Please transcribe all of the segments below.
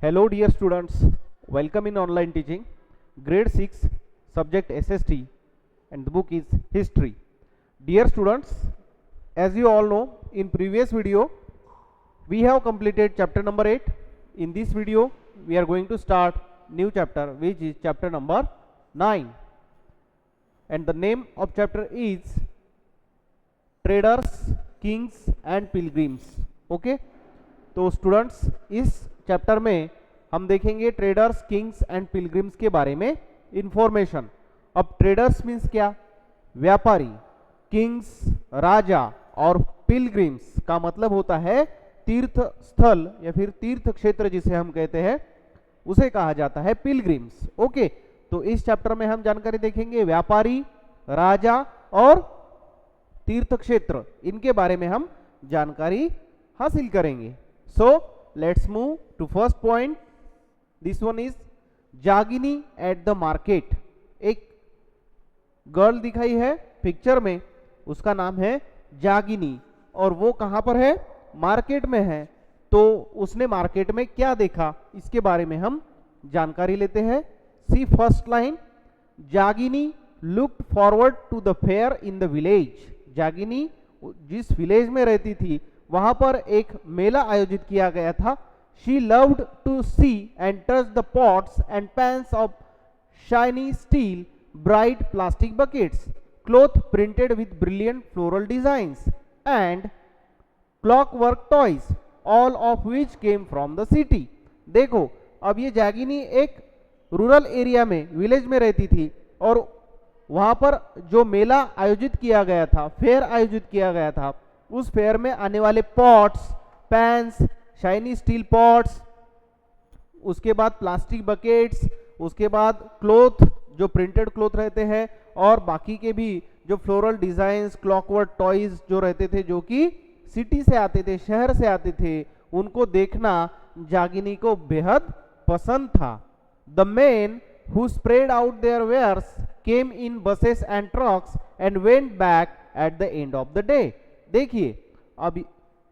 Hello dear students, welcome in online teaching, grade 6, subject SST, and the book is history. Dear students, as you all know, in previous video we have completed chapter number 8. In this video we are going to start new chapter, which is chapter number 9, and the name of chapter is Traders, Kings and Pilgrims. Okay, तो students इस chapter में हम देखेंगे traders, Kings and pilgrims के बारे में information. अब traders means क्या? व्यापारी. किंग्स राजा और पिलग्रिम्स का मतलब होता है तीर्थ स्थल या फिर तीर्थ क्षेत्र जिसे हम कहते हैं उसे कहा जाता है पिलग्रिम्स. ओके, तो इस चैप्टर में हम जानकारी देखेंगे व्यापारी, राजा और तीर्थ क्षेत्र, इनके बारे में हम जानकारी हासिल करेंगे. So let's move to first point. This one is जागिनी at the market. एक गर्ल दिखाई है पिक्चर में, उसका नाम है जागिनी और वो कहां पर है? मार्केट में है. तो उसने मार्केट में क्या देखा इसके बारे में हम जानकारी लेते हैं. See first line, Jagini looked forward to the fair in the village. Jagini जिस विलेज में रहती थी वहां पर एक मेला आयोजित किया गया था. She loved to see and touch the pots and pans of shiny steel, bright plastic buckets, cloth printed with brilliant floral designs and clockwork toys, all of which came from the city. देखो, अब ये जागिनी एक rural area में, village में रहती थी और वहां पर जो मेला आयोजित किया गया था, फेयर आयोजित किया गया था, उस फेयर में आने वाले pots, pans, shiny steel pots, उसके बाद प्लास्टिक बकेट्स, उसके बाद क्लॉथ जो प्रिंटेड क्लॉथ रहते हैं और बाकी के भी जो फ्लोरल डिजाइन्स, क्लॉकवर्क टॉयज जो रहते थे, जो कि सिटी से आते थे, शहर से आते थे, उनको देखना जागिनी को बेहद पसंद था. The main who spread out their wares came in buses and trucks and went back at the end of the day. देखिए, अब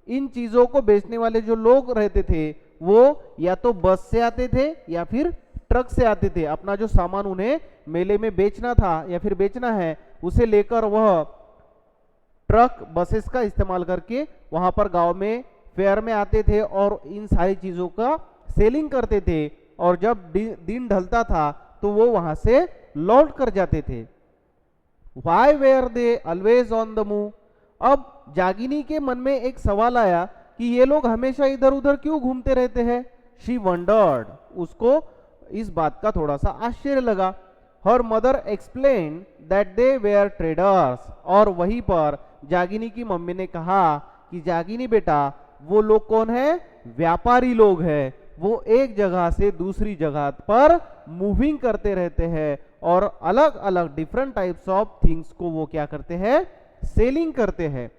इन चीजों को बेचने वाले जो लोग रहते थे वो या तो बस से आते थे या फिर ट्रक से आते थे. अपना जो सामान उन्हें मेले में बेचना था या फिर बेचना है उसे लेकर वह ट्रक, बसेस का इस्तेमाल करके वहां पर गांव में फेयर में आते थे और इन सारी चीजों का सेलिंग करते थे. और जब दिन ढलता था तो वो वहां से लौट कर जाते थे. Why were they always on the move? अब जागिनी के मन में एक सवाल आया कि ये लोग हमेशा इधर उधर क्यों घूमते रहते हैं. She wondered, उसको इस बात का थोड़ा सा आश्चर्य लगा. Her mother explained that they were traders. और वहीं पर जागिनी की मम्मी ने कहा कि जागिनी बेटा, वो लोग कौन है? व्यापारी लोग हैं. वो एक जगह से दूसरी जगह पर मूविंग करते रहते हैं और अलग अलग डिफरेंट टाइप्स ऑफ थिंग्स को वो क्या करते हैं? सेलिंग करते हैं.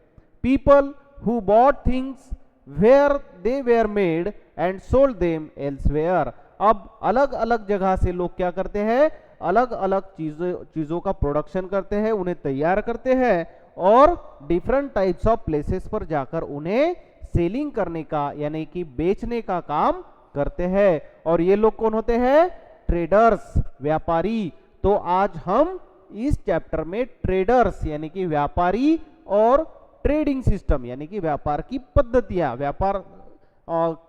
People who bought things where they were made and sold them elsewhere. अब अलग अलग जगह से लोग क्या करते हैं? अलग अलग चीजों का प्रोडक्शन करते हैं, उन्हें तैयार करते हैं और डिफरेंट टाइप्स ऑफ प्लेसेस पर जाकर उन्हें सेलिंग करने का यानी कि बेचने का काम करते हैं. और ये लोग कौन होते हैं? ट्रेडर्स, व्यापारी. तो आज हम इस चैप्टर में ट्रेडर्स यानी कि व्यापारी और ट्रेडिंग सिस्टम यानी कि व्यापार की पद्धतियां, व्यापार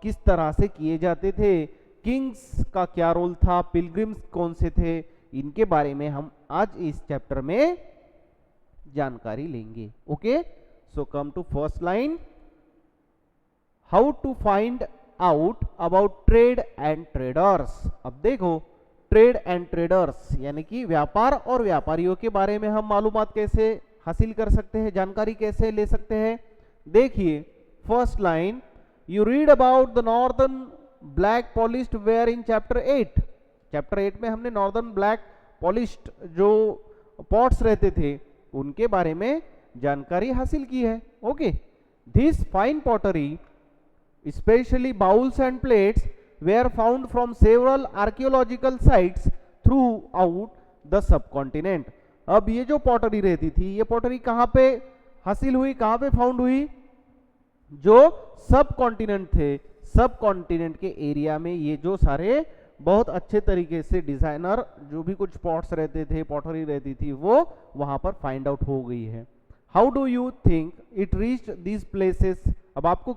किस तरह से किए जाते थे, किंग्स का क्या रोल था, पिलग्रिम्स कौन से थे, इनके बारे में हम आज इस चैप्टर में जानकारी लेंगे. Okay, so come to first line. How to find out about trade and traders. अब देखो, ट्रेड एंड ट्रेडर्स यानी कि व्यापार और व्यापारियों के बारे में हम मालूमात कैसे हासिल कर सकते हैं, जानकारी कैसे ले सकते हैं. देखिए, first line, you read about the northern black polished where in chapter 8. Chapter 8 में हमने नॉर्दर्न ब्लैक पॉलिश्ड जो पॉट्स रहते थे उनके बारे में जानकारी हासिल की है. Okay, this fine pottery especially bowls and plates were found from several archaeological sites throughout the subcontinent. अब ये जो पॉटरी रहती थी, ये पॉटरी कहां पे हासिल हुई, कहां पे फाउंड हुई? जो सब कॉन्टिनेंट थे, सब कॉन्टिनेंट के एरिया में ये जो सारे बहुत अच्छे तरीके से डिजाइनर जो भी कुछ पॉट्स रहते थे, पॉटरी रहती थी, वो वहां पर फाइंड आउट हो गई है। How do you think it reached these places? अब आपको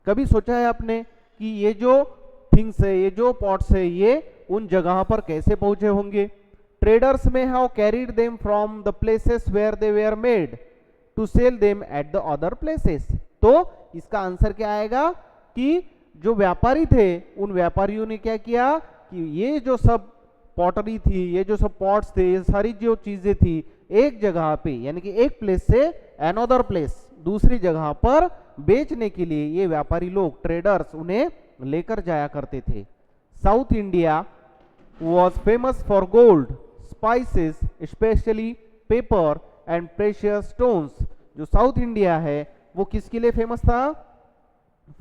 कभी सोचा है आपने कि ये जो थिंग्स है, ये जो पॉट्स है, ये उन जगह पर कैसे पहुंचे होंगे? Traders may have carried them from the places where they were made to sell them at the other places. तो इसका आंसर क्या आएगा कि जो व्यापारी थे, उन व्यापारियों ने क्या किया कि ये जो सब पॉटरी थी, ये जो सब पॉट्स थे, ये सारी जो चीजें थी, एक जगह पे यानी कि एक प्लेस से अनदर प्लेस, दूसरी जगह पर बेचने के लिए ये व्यापारी लोग, ट्रेडर्स, उन्हें लेकर जाया करते थे। South India was famous for gold, spices, specially paper and precious stones. जो साउथ इंडिया है वो किसके लिए फेमस था?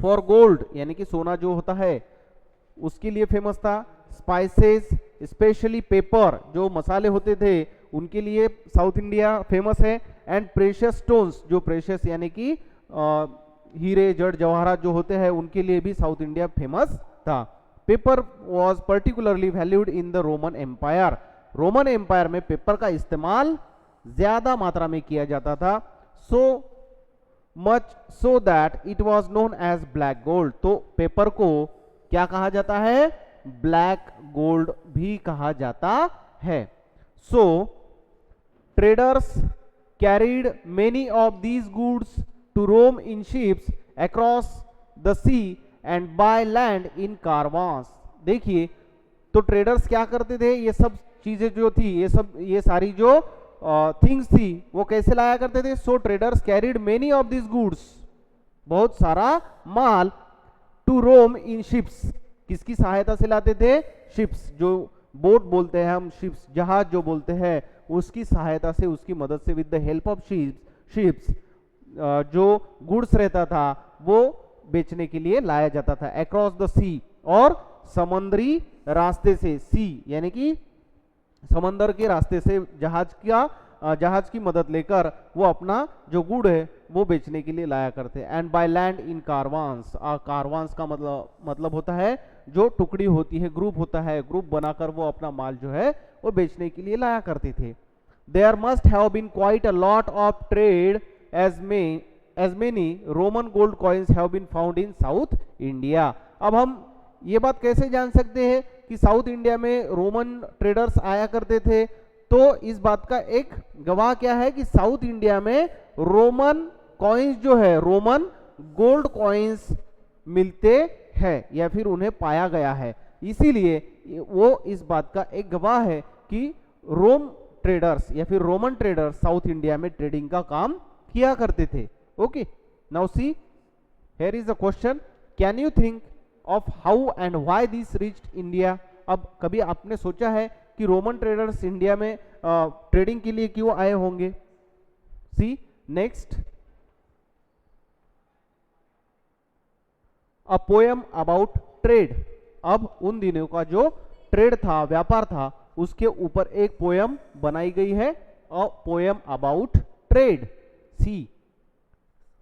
फॉर गोल्ड यानी कि सोना जो होता है उसके लिए फेमस था। स्पाइसेस, स्पेशली पेपर, जो मसाले होते थे उनके लिए साउथ इंडिया फेमस है। एंड प्रेशियस स्टोन्स, जो प्रेशियस यानी कि हीरे, जड़ जवाहरात जो होते हैं, उनके लिए भी साउथ इंडिया फेमस था। Pepper was particularly valued in the Roman empire. Roman empire में पेपर का इस्तेमाल ज्यादा मात्रा में किया जाता था। So much so that it was known as black gold. तो पेपर को क्या कहा जाता है? ब्लैक गोल्ड भी कहा जाता है। So traders carried many of these goods to Rome in ships across the sea and by land in caravans. देखिए, तो ट्रेडर्स क्या करते थे? ये सब चीजें जो थी, ये सारी जो थिंग्स थी, वो कैसे लाया करते थे? So traders carried many of this goods, बहुत सारा माल, टू रोम इन शिप्स, किसकी सहायता से लाते थे? शिप्स, जो बोट बोलते हैं हम, शिप्स जहाज जो बोलते हैं, उसकी सहायता से, उसकी मदद से, with the help of ships जो गुड्स रहता था वो बेचने के लिए लाया जाता था। अक्रॉस द सी, और समुद्री रास्ते से, सी यानी कि समंदर के रास्ते से जहाज की मदद लेकर वो अपना जो गुड़ है वो बेचने के लिए लाया करते। एंड बाय लैंड इन कारवांस, कारवांस का मतलब होता है जो टुकड़ी होती है, ग्रुप होता है, ग्रुप बनाकर वो अपना माल जो है वो बेचने के लिए लाया करते थे। There must have been quite a lot of trade as many Roman gold coins have been found in South India. अब हम ये बात कैसे जान सकते हैं कि साउथ इंडिया में रोमन ट्रेडर्स आया करते थे? तो इस बात का एक गवाह क्या है कि साउथ इंडिया में रोमन कॉइन्स जो है, रोमन गोल्ड कॉइन्स मिलते हैं या फिर उन्हें पाया गया है। इसीलिए वो इस बात का एक गवाह है कि रोम ट्रेडर्स या फिर रोमन ट्रेडर्स साउथ इंडिया में ट्रेडिंग का काम किया करते थे। Okay, now see here is a question, can you think of how and why this reached India? अब कभी आपने सोचा है कि रोमन ट्रेडर्स इंडिया में ट्रेडिंग के लिए क्यों आए होंगे? See next, a poem about trade. अब उन दिनों का जो ट्रेड था, व्यापार था, उसके ऊपर एक पोएम बनाई गई है, a poem about trade. See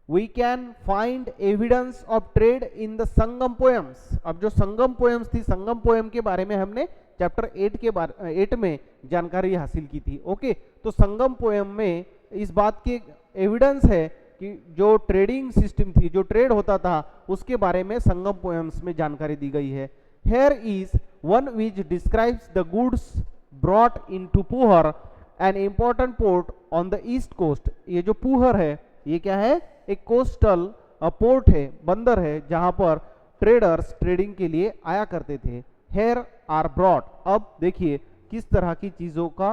We can find evidence of trade in the Sangam poems। अब जो संगम poems थी, संगम poem के बारे में हमने चैप्टर 8 में जानकारी हासिल की थी। ओके, तो संगम poem में इस बात की एविडेंस है कि जो ट्रेडिंग सिस्टम थी, जो ट्रेड होता था, उसके बारे में संगम poems में जानकारी दी गई है। Here is one which describes the goods brought into Puhar, an important port on the east coast। ये जो पुहर है, ये क्या है? एक कोस्टल पोर्ट है, बंदर है, जहां पर ट्रेडर्स ट्रेडिंग के लिए आया करते थे। Here are brought. अब देखिए किस तरह की चीजों का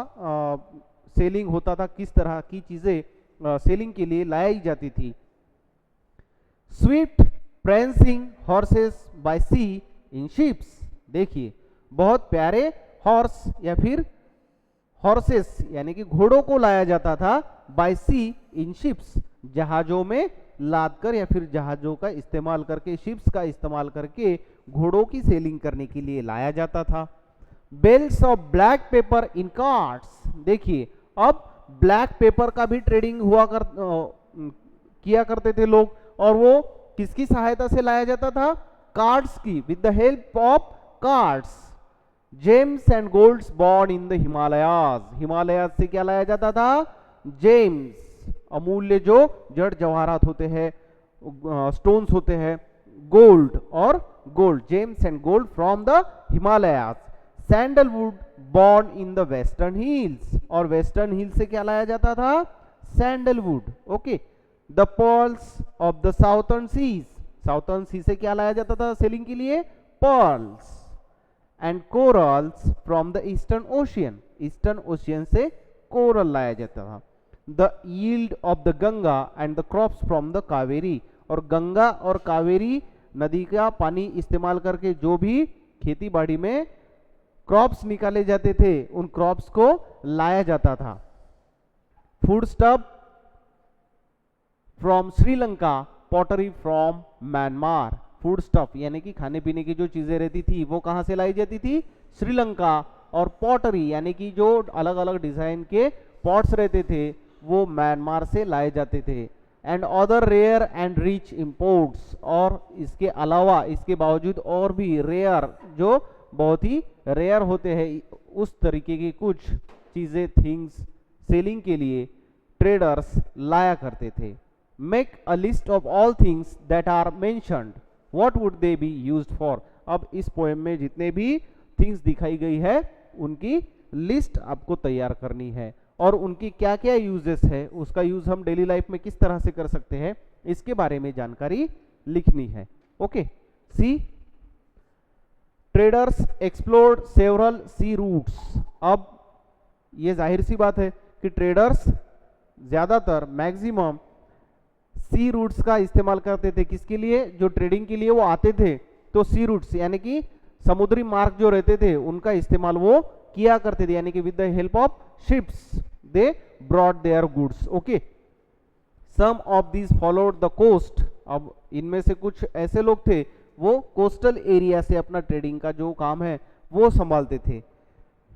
सेलिंग होता था, किस तरह की चीजें सेलिंग के लिए लाई जाती थी। स्विफ्ट प्रेंसिंग हॉर्सेस बाय सी इन शिप्स। देखिए, बहुत प्यारे हॉर्स या फिर हॉर्सेस यानी कि घोड़ों को लाया जाता था बाय सी इन शिप्स, जहाजों में लादकर या फिर जहाजों का इस्तेमाल करके, शिप्स का इस्तेमाल करके घोड़ों की सेलिंग करने के लिए लाया जाता था। Bales of black pepper in carts. देखिए, अब ब्लैक पेपर का भी ट्रेडिंग किया करते थे लोग, और वो किसकी सहायता से लाया जाता था? कार्ड्स की, with the help of carts, gems and golds borne in the Himalayas, Himalayas से क्या लाया जाता था, जेम्स, अमूल्य जो जड़ जवाहरात होते हैं, स्टोन्स होते हैं, गोल्ड और gold, gems and gold from the Himalayas, sandalwood borne in the western hills, और वेस्टर्न हिल से क्या लाया जाता था, sandalwood, okay, the pearls of the southern seas, southern sea से क्या लाया जाता था सेलिंग के लिए, pearls, and corals from the eastern ocean, eastern ocean से कोरल लाया जाता था, the yield of the Ganga and the crops from the Kaveri, और गंगा और कावेरी नदी का पानी इस्तेमाल करके जो भी खेती बाड़ी में क्रॉप्स निकाले जाते थे उन क्रॉप्स को लाया जाता था, food stuff from Sri Lanka, pottery from Myanmar, food stuff यानी कि खाने पीने की जो चीजें रहती थी वो कहां से लाई जाती थी, श्रीलंका, और पॉटरी यानी कि जो अलग अलग डिजाइन के पॉट्स रहते थे वो म्यांमार से लाए जाते थे, and other rare and rich imports, और इसके अलावा इसके बावजूद और भी रेयर जो बहुत ही रेयर होते हैं उस तरीके की कुछ चीजें, थिंग्स सेलिंग के लिए ट्रेडर्स लाया करते थे। Make a list of all things that are mentioned, what would they be used for, अब इस पोएम में जितने भी थिंग्स दिखाई गई है उनकी लिस्ट आपको तैयार करनी है, और उनकी क्या क्या यूजेस है, उसका यूज हम डेली लाइफ में किस तरह से कर सकते हैं इसके बारे में जानकारी लिखनी है, okay. See, traders explored several sea routes, अब ये जाहिर सी बात है कि ट्रेडर्स ज्यादातर मैक्सिमम सी रूट्स का इस्तेमाल करते थे, किसके लिए, जो ट्रेडिंग के लिए वो आते थे तो सी रूट्स यानी कि समुद्री मार्ग जो रहते थे उनका इस्तेमाल वो किया करते थे, यानी कि with the help of ships they brought their goods, okay. Some of these followed the coast, अब इनमें से कुछ ऐसे लोग थे वो कोस्टल एरिया से अपना ट्रेडिंग का जो काम है वो संभालते थे।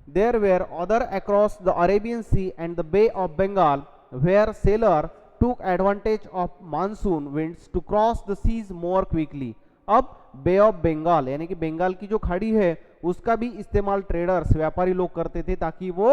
There were other across the Arabian sea and the bay of Bengal where sailor took advantage of monsoon winds to cross the seas more quickly, अब बे ऑफ बंगाल यानी कि बंगाल की जो खाड़ी है उसका भी इस्तेमाल ट्रेडर्स व्यापारी लोग करते थे ताकि वो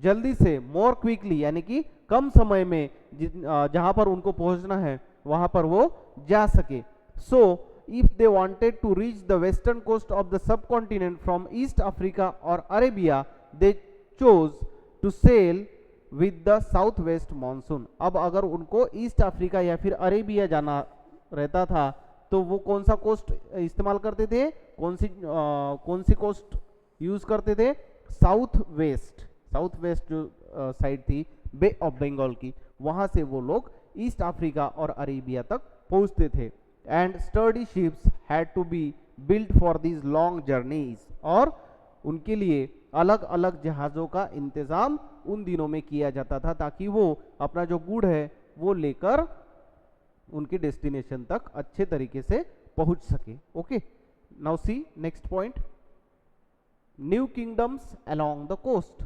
जल्दी से मोर क्विकली यानी कि कम समय में जहां पर उनको पहुंचना है वहां पर वो जा सके। So if they wanted to reach the western coast of the subcontinent from East Africa or Arabia they chose to sail with the south west monsoon, अब अगर उनको ईस्ट अफ्रीका या फिर अरेबिया जाना रहता था तो वो कौन सा कोस्ट इस्तेमाल करते थे, कौन सी कोस्ट यूज करते थे, साउथ वेस्ट जो साइड थी बे ऑफ बंगाल की, वहां से वो लोग ईस्ट अफ्रीका और अरेबिया तक पहुंचते थे। And sturdy ships had to be built for these long journeys, और उनके लिए अलग अलग जहाज़ों का इंतजाम उन दिनों में किया जाता था ताकि वो अपना जो गुड़ है वो लेकर उनके डेस्टिनेशन तक अच्छे तरीके से पहुंच सके, okay. Now see next point, new kingdoms along the coast,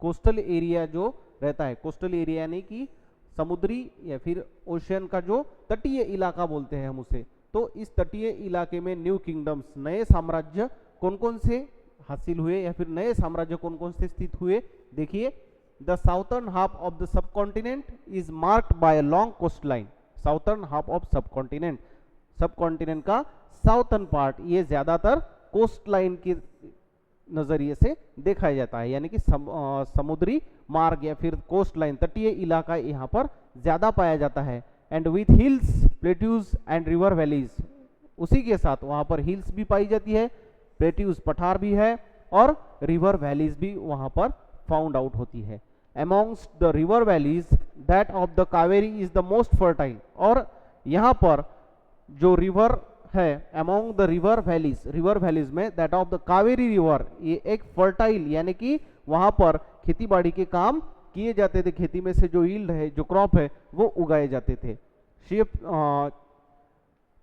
coastal area जो रहता है, कोस्टल एरिया यानी कि समुद्री या फिर ओशियन का जो तटीय इलाका बोलते हैं हम उसे, तो इस तटीय इलाके में न्यू किंगडम्स, नए साम्राज्य कौन कौन से हासिल हुए या फिर नए साम्राज्य कौन कौन से स्थित हुए, देखिए। The southern half of the subcontinent is marked by a long coast line, southern half of subcontinent का साउथर्न पार्ट ये ज्यादातर कोस्ट लाइन के नजरिए से देखा जाता है, यानी कि समुद्री मार्ग या फिर कोस्ट लाइन तटीय इलाका यहाँ पर ज्यादा पाया जाता है। And with hills, plateaus and river valleys, उसी के साथ वहां पर हिल्स भी पाई जाती है, प्लेट्यूज पठार भी है, और रिवर वैलीज भी वहां पर फाउंड आउट होती है। Amongst the river valleys that of the Kaveri is the most fertile, और यहाँ पर जो रिवर है अमॉन्ग द रिवर वैलीज में that of the Kaveri river, ये एक फर्टाइल यानी कि वहां पर खेती बाड़ी के काम किए जाते थे, खेती में से जो यील्ड है, जो क्रॉप है वो उगाए जाते थे।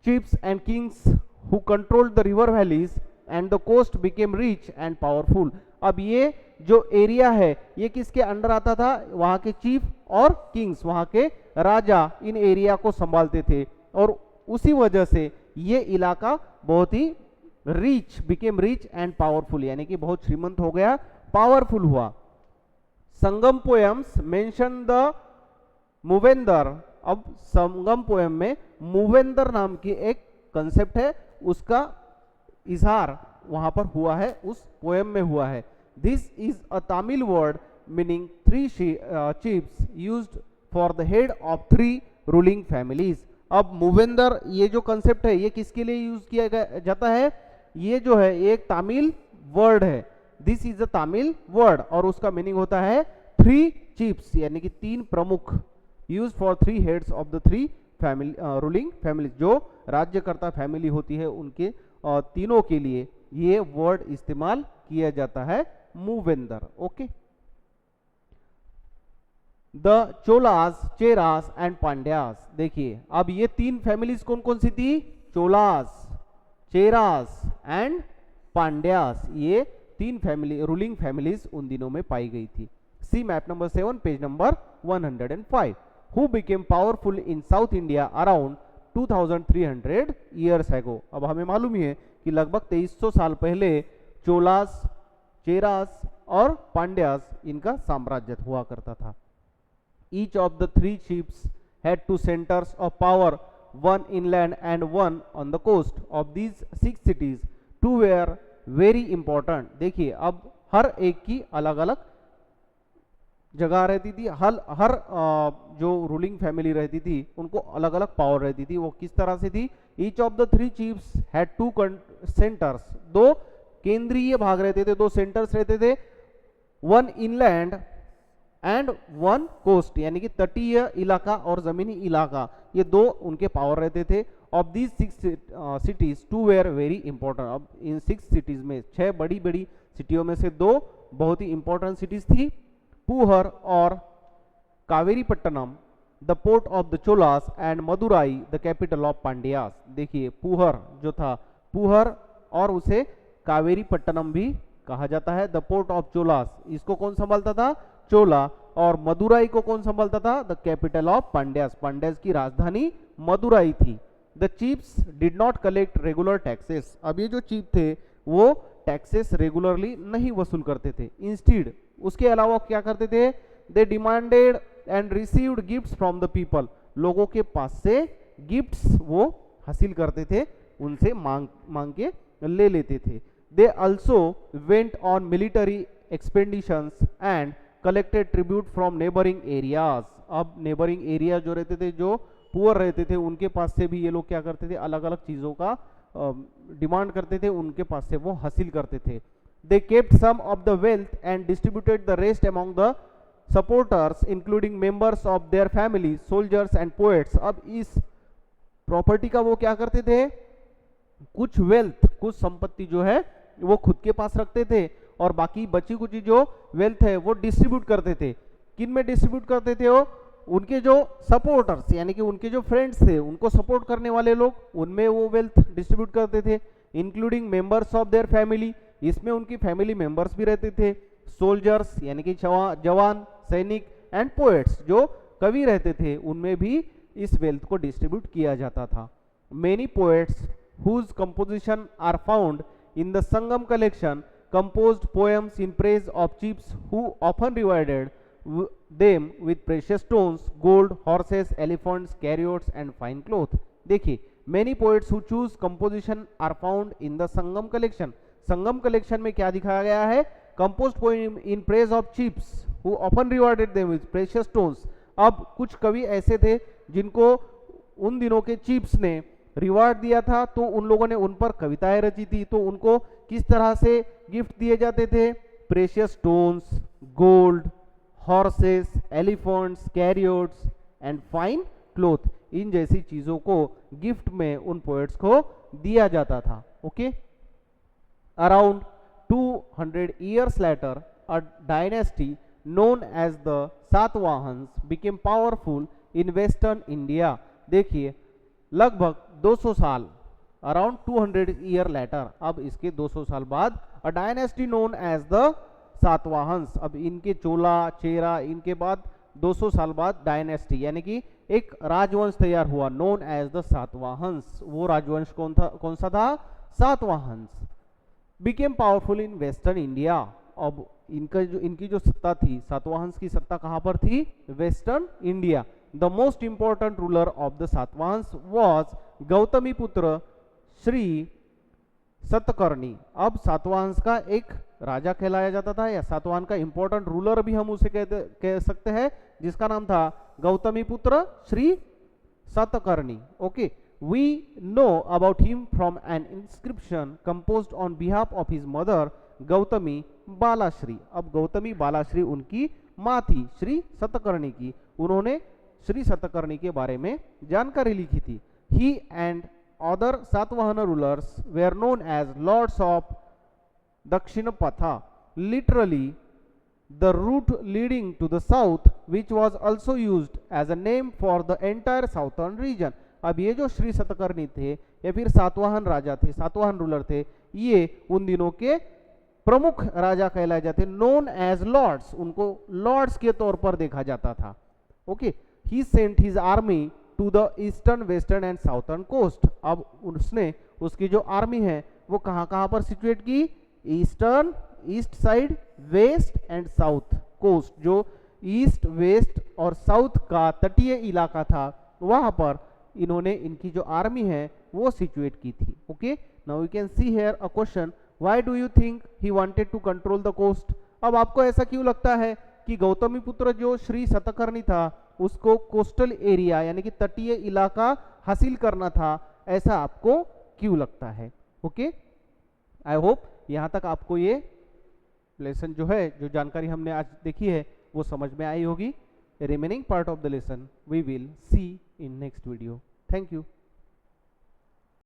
chiefs and kings who controlled the river valleys and the coast became rich and powerful, अब ये जो एरिया है ये किसके अंडर आता था, वहां के चीफ और किंग्स, वहां के राजा इन एरिया को संभालते थे और उसी वजह से ये इलाका बहुत he became rich and powerful, यानी कि बहुत श्रीमंत हो गया, पावरफुल हुआ। संगम पोएम्स मेंशन द मूवेंदर। अब संगम पोएम में मूवेंदर नाम की एक कंसेप्ट है, उसका इजहार वहां पर हुआ है, उस पोएम में हुआ है। This is a Tamil word meaning 3 chiefs used for the head of 3 ruling families. अब मूवेंदर ये जो कंसेप्ट है ये किसके लिए यूज किया जाता है? ये जो है एक तमिल वर्ड है, this is a Tamil word, और उसका मीनिंग होता है 3 chiefs, यानी कि 3 प्रमुख, use for 3 heads of the 3 family ruling families. जो राज्यकर्ता फैमिली होती है उनके तीनों के लिए ये वर्ड इस्तेमाल किया जाता है, Muvendar. Okay, the Cholas, Cheras and Pandyas. देखिए अब ये 3 फैमिलीज कौन कौन सी थी? चोलास, चेरास एंड पांड्यास, ये 3 फैमिली रूलिंग फैमिलीज उन दिनों में पाई गई थी। See map number 7 page number 105। Who became powerful in South India around 2300 years ago. अब हमें मालूम ही है कि लगभग 2300 साल पहले चोलास, चेरास और पांड्यास इनका साम्राज्य हुआ करता था। Each of the 3 chiefs had 2 centers of power, one inland and one on the coast. Of these 6 cities, 2 were very important. देखिए अब हर एक की अलग अलग जगह रहती थी, हर जो रूलिंग फैमिली रहती थी उनको अलग अलग पावर रहती थी। वो किस तरह से थी? Each of the 3 chiefs had 2 centers, 2 केंद्रीय भाग रहते थे, 2 सेंटर्स रहते थे, one inland and one coast, यानी कि तटीय इलाका और जमीनी इलाका, ये 2 उनके पावर रहते थे। Of these 6 cities 2 were very important. अब इन 6 cities में 6 बड़ी बड़ी सिटियों में से 2 बहुत ही इंपॉर्टेंट सिटीज थी, पूहर और Kaveripattinam, the port of the Cholas, and Madurai the capital of Pandyas. देखिए पूहर जो था, पूहर और उसे कावेरीपट्टनम भी कहा जाता है। द पोर्ट ऑफ चोलास, इसको कौन संभालता था? चोला। और मदुराई को कौन संभालता था? The capital of Pandyas, Pandyas की राजधानी मदुराई थी। The chiefs did not collect regular taxes. अब ये जो चीफ थे वो टैक्सेस रेगुलरली नहीं वसूल करते थे, इंस्टीड उसके अलावा क्या करते थे? They demanded and received gifts from the people. लोगों के पास से गिफ्ट्स वो हासिल करते थे, उनसे मांग के ले लेते थे। They also went on military expeditions and collected tribute from neighbouring areas. अब नेबरिंग एरिया जो रहते थे, जो पुअर रहते थे, उनके पास से भी ये लोग क्या करते थे? अलग अलग चीजों का डिमांड करते थे, उनके पास से वो हासिल करते थे। They kept some of the wealth and distributed the rest among the supporters including members of their family, soldiers and poets. अब इस प्रॉपर्टी का वो क्या करते थे? कुछ वेल्थ, कुछ संपत्ति जो है वो खुद के पास रखते थे और बाकी बची कुछ जो वेल्थ है वो डिस्ट्रीब्यूट करते थे। किन में डिस्ट्रीब्यूट करते थे? वो उनके जो सपोर्टर्स, यानी कि उनके जो फ्रेंड्स थे, उनको सपोर्ट करने वाले लोग, उनमें वो वेल्थ डिस्ट्रीब्यूट करते थे। Including members of their family, इसमें उनकी फैमिली मेंबर्स भी रहते थे। सोल्जर्स यानी कि जवान, सैनिक, एंड पोएट्स जो कवि रहते थे, उनमें भी इस वेल्थ को डिस्ट्रीब्यूट किया जाता था। Many poets whose composition are found in the Sangam collection composed poems in praise of chiefs who often rewarded them with precious stones, gold, horses, elephants, chariots and fine cloth. देखिए many poets who choose composition are found in the Sangam collection. Sangam collection में क्या दिखाया गया है? composed poem in praise of chiefs who often rewarded them with precious stones. अब कुछ कवि ऐसे थे जिनको उन दिनों के चीफ्स ने रिवार्ड दिया था, तो उन लोगों ने उन पर कविताएं रची थी। तो उनको किस तरह से गिफ्ट दिए जाते थे? Precious stones, gold, horses, elephants, chariots and fine cloth, इन जैसी चीजों को गिफ्ट में उन पोएट्स को दिया जाता था। Okay, around 200 years later, a dynasty known as the Satavahans became powerful in western India. देखिए लगभग 200 साल, अराउंड 200 ईयर लेटर, अब इसके 200 साल बाद, अ डायनेस्टी नोन एज द सातवाहंस। अब इनके चोला, चेरा, इनके बाद 200 साल बाद डायनेस्टी यानी कि एक राजवंश तैयार हुआ नोन एज द सातवाहंस। वो राजवंश कौन सा था? Satavahanas. Became powerful in western India. अब इनकी जो सत्ता थी, सातवाहंस की सत्ता कहां पर थी? Western India. The most important ruler of the Satavahanas was Gautamiputra Shri Satakarni. अब सातवाहंस का एक राजा कहलाया जाता था, या सातवाहन का इंपॉर्टेंट रूलर भी हम उसे कह सकते हैं, जिसका नाम था Gautamiputra Shri Satakarni. Okay, we know about him from an inscription composed on behalf of his mother Gautami Balashri. अब गौतमी बालाश्री उनकी माँ थी श्री सतकर्णी की। उन्होंने श्री सतकर्णी के बारे में जानकारी लिखी थी। ही and other Satavahana rulers were known as lords of Dakshinapatha, literally the route leading to the south, which was also used as a name for the entire southern region। अब ये जो श्री सतकर्णी थे या फिर सातवाहन राजा थे, सातवाहन रूलर थे, ये उन दिनों के प्रमुख राजा कहलाए जाते, नोन एज लॉर्ड्स। उनको लॉर्ड्स के तौर पर देखा जाता था। Okay, he sent his army to the eastern, western and southern coast. अब उसने उसकी जो आर्मी है वो कहां कहां पर सिचुएट की? Eastern, east side, west and south coast. जो ईस्ट, वेस्ट और साउथ का तटीय इलाका था, वहां पर इन्होंने इनकी जो आर्मी है वो सिचुएट की थी। Okay, now you can see here a question, why do you think he wanted to control the coast? अब आपको ऐसा क्यों लगता है कि गौतमी पुत्र जो श्री सतकर्णी था उसको कोस्टल एरिया यानी कि तटीय इलाका हासिल करना था, ऐसा आपको क्यों लगता है? ओके, आई होप यहां तक आपको ये लेसन जो है, जो जानकारी हमने आज देखी है, वो समझ में आई होगी। Remaining part of the lesson we will see in next video. Thank you.